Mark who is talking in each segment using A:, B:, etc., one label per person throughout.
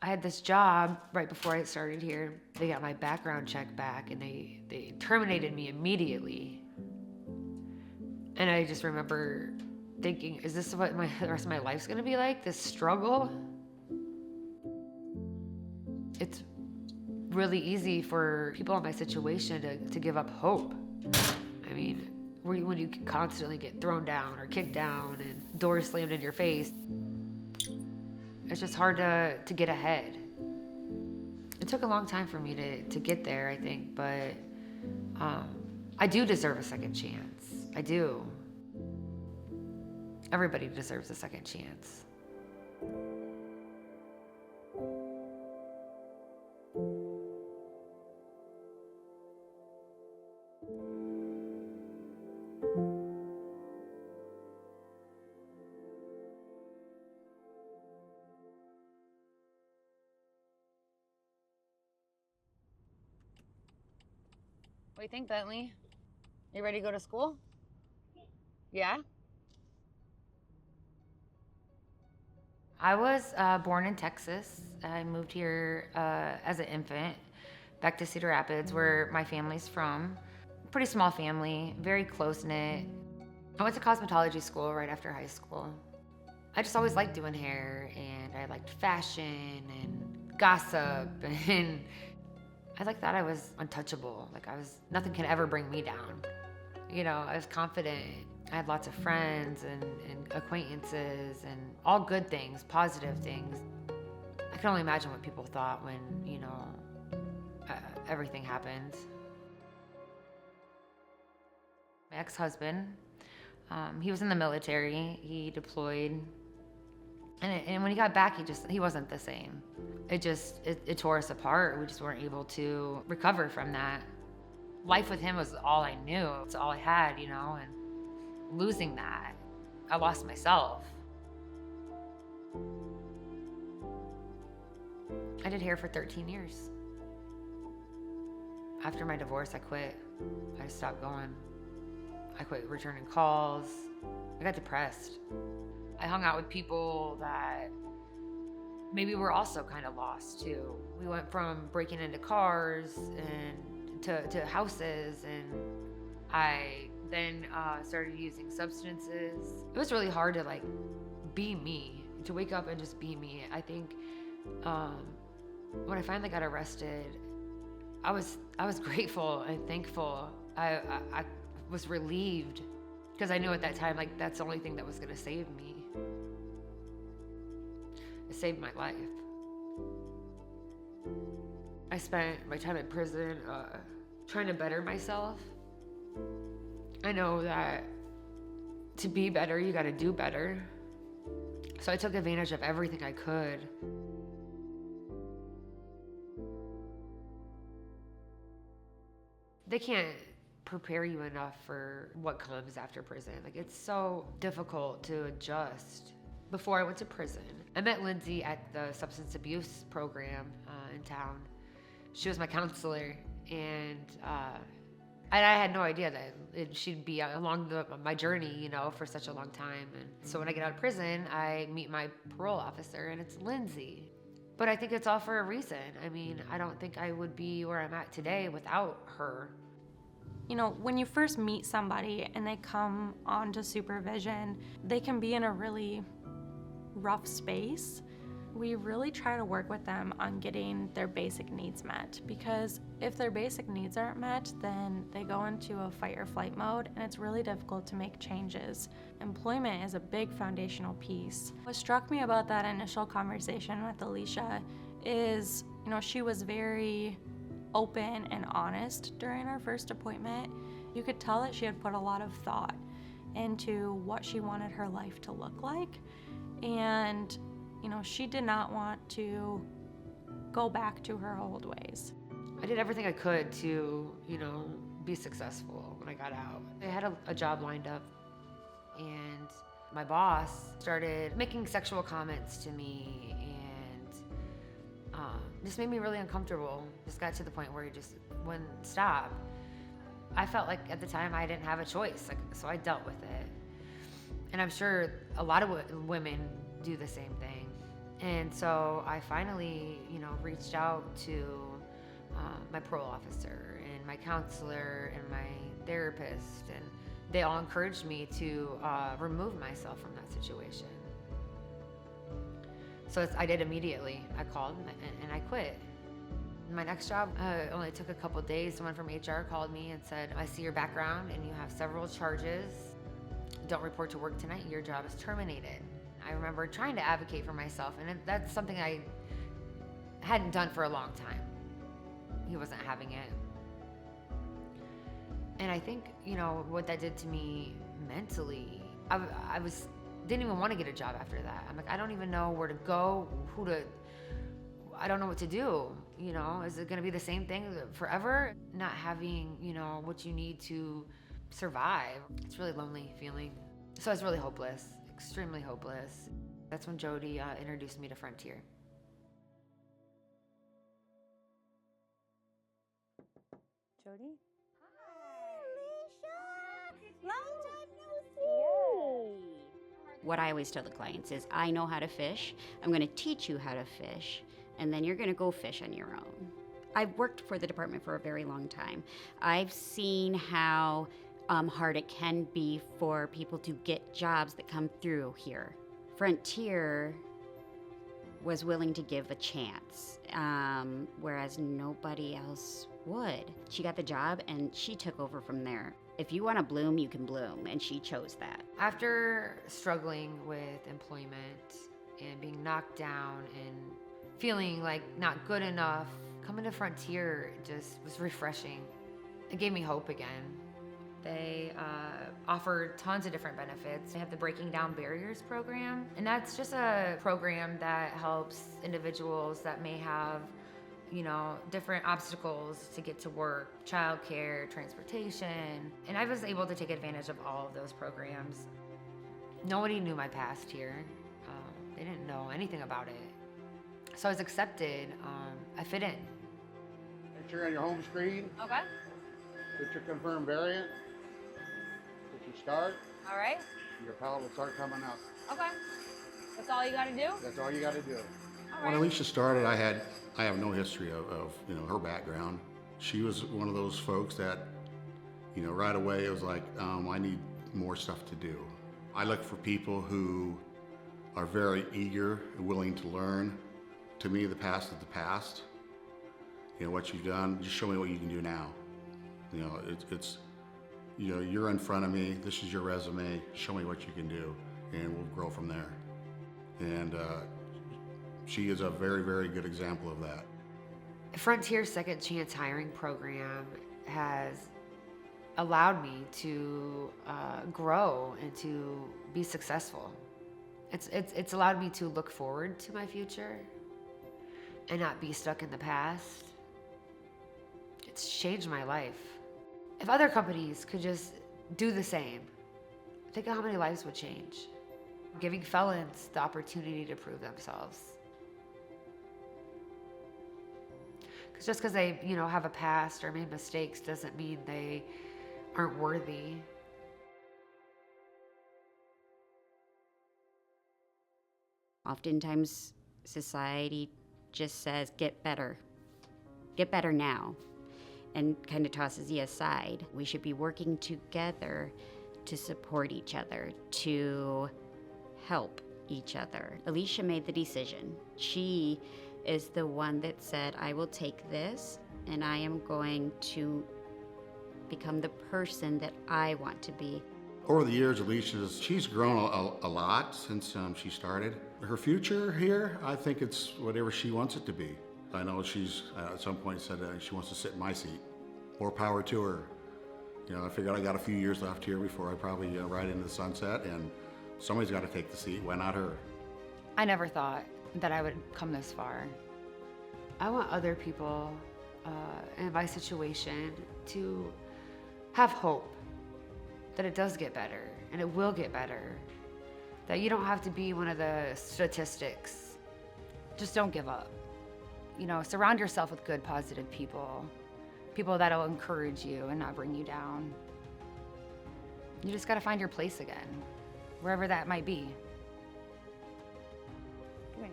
A: I had this job right before I started here. They got my background check back and they terminated me immediately. And I just remember thinking, is this what the rest of my life's gonna be like? This struggle? It's really easy for people in my situation to give up hope. I mean, when you constantly get thrown down or kicked down and doors slammed in your face, it's just hard to get ahead. It took a long time for me to get there, I think, but I do deserve a second chance. I do. Everybody deserves a second chance. What do you think, Bentley? You ready to go to school? Yeah? I was born in Texas. I moved here as an infant back to Cedar Rapids, where my family's from. Pretty small family, very close-knit. I went to cosmetology school right after high school. I just always liked doing hair, and I liked fashion and gossip, and I like that I was untouchable. Nothing can ever bring me down. I was confident. I had lots of friends and acquaintances and all good things, positive things. I can only imagine what people thought when, everything happened. My ex-husband, he was in the military. He deployed. And when he got back, he wasn't the same. It tore us apart. We just weren't able to recover from that. Life with him was all I knew. It's all I had, and losing that, I lost myself. I did hair for 13 years. After my divorce, I quit. I just stopped going. I quit returning calls. I got depressed. I hung out with people that maybe were also kind of lost too. We went from breaking into cars and to houses, and I then started using substances. It was really hard to be me, to wake up and just be me. I think when I finally got arrested, I was grateful and thankful. I was relieved because I knew at that time that's the only thing that was going to save me. It saved my life. I spent my time in prison trying to better myself. I know that to be better, you got to do better. So I took advantage of everything I could. They can't prepare you enough for what comes after prison. It's so difficult to adjust. Before I went to prison, I met Lindsay at the substance abuse program in town. She was my counselor, and I had no idea that she'd be along my journey, for such a long time. And so when I get out of prison, I meet my parole officer, and it's Lindsay. But I think it's all for a reason. I mean, I don't think I would be where I'm at today without her.
B: When you first meet somebody and they come onto supervision, they can be in a really rough space. We really try to work with them on getting their basic needs met, because if their basic needs aren't met, then they go into a fight or flight mode, and it's really difficult to make changes. Employment is a big foundational piece. What struck me about that initial conversation with Alisia is, she was very open and honest during our first appointment. You could tell that she had put a lot of thought into what she wanted her life to look like, and she did not want to go back to her old ways.
A: I did everything I could to, be successful when I got out. I had a job lined up, and my boss started making sexual comments to me, and just made me really uncomfortable. Just got to the point where he just wouldn't stop. I felt like at the time I didn't have a choice, so I dealt with it. And I'm sure a lot of women do the same thing. And so I finally, reached out to my parole officer and my counselor and my therapist, and they all encouraged me to remove myself from that situation. So I did immediately. I called and I quit. My next job only took a couple days. Someone from HR called me and said, I see your background and you have several charges. Don't report to work tonight. Your job is terminated. I remember trying to advocate for myself, and that's something I hadn't done for a long time. He wasn't having it. And I think, what that did to me mentally, I didn't even want to get a job after that. I'm like, I don't even know where to go, I don't know what to do. Is it going to be the same thing forever? Not having, what you need to survive. It's really lonely feeling. So it's really hopeless, extremely hopeless. That's when Jody introduced me to Frontier.
C: Jody? Hi, Alisia! Long time no see!
D: What I always tell the clients is, I know how to fish, I'm gonna teach you how to fish, and then you're gonna go fish on your own. I've worked for the department for a very long time. I've seen how hard it can be for people to get jobs that come through here. Frontier was willing to give a chance, whereas nobody else would. She got the job and she took over from there. If you want to bloom, you can bloom, and she chose that.
A: After struggling with employment and being knocked down and feeling like not good enough, coming to Frontier just was refreshing. It gave me hope again. They offer tons of different benefits. They have the Breaking Down Barriers program, and that's just a program that helps individuals that may have, different obstacles to get to work, childcare, transportation, and I was able to take advantage of all of those programs. Nobody knew my past here. They didn't know anything about it. So I was accepted. I fit in.
E: Make sure on your home screen,
C: Okay,
E: hit your confirm variant. Hit your start,
C: all right,
E: your pallet will start coming up.
C: okay. That's all you gotta do?
E: That's all you got to do.
C: All
F: When
C: right.
F: Alisia started, I have no history of her background. She was one of those folks that, right away it was like, I need more stuff to do. I look for people who are very eager and willing to learn. To me, the past is the past. What you've done, just show me what you can do now. You're in front of me, this is your resume, show me what you can do, and we'll grow from there. And she is a very, very good example of that.
A: Frontier's Second Chance Hiring Program has allowed me to grow and to be successful. It's allowed me to look forward to my future and not be stuck in the past. It's changed my life. If other companies could just do the same, think of how many lives would change. Giving felons the opportunity to prove themselves. Because just because they, have a past or made mistakes doesn't mean they aren't worthy.
D: Oftentimes, society just says, get better now, and kind of tosses you aside. We should be working together to support each other, to help each other. Alisia made the decision. She is the one that said, I will take this and I am going to become the person that I want to be.
F: Over the years, she's grown a lot since she started. Her future here, I think it's whatever she wants it to be. I know she's at some point said she wants to sit in my seat. More power to her. I figured I got a few years left here before I probably ride into the sunset, and somebody's got to take the seat. Why not her?
A: I never thought that I would come this far. I want other people in my situation to have hope that it does get better and it will get better. That you don't have to be one of the statistics. Just don't give up. Surround yourself with good, positive people. People that'll encourage you and not bring you down. You just gotta find your place again, wherever that might be.
C: Come here.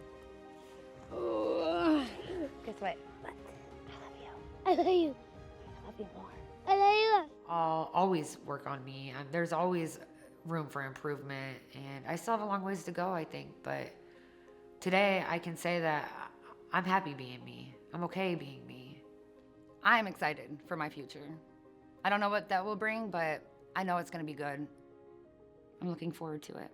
C: What? I love you. I love you. I love you more. I love you.
A: I'll always work on me. There's always room for improvement, and I still have a long ways to go, I think. But today, I can say that I'm happy being me. I'm okay being me.
G: I'm excited for my future. I don't know what that will bring, but I know it's going to be good.
A: I'm looking forward to it.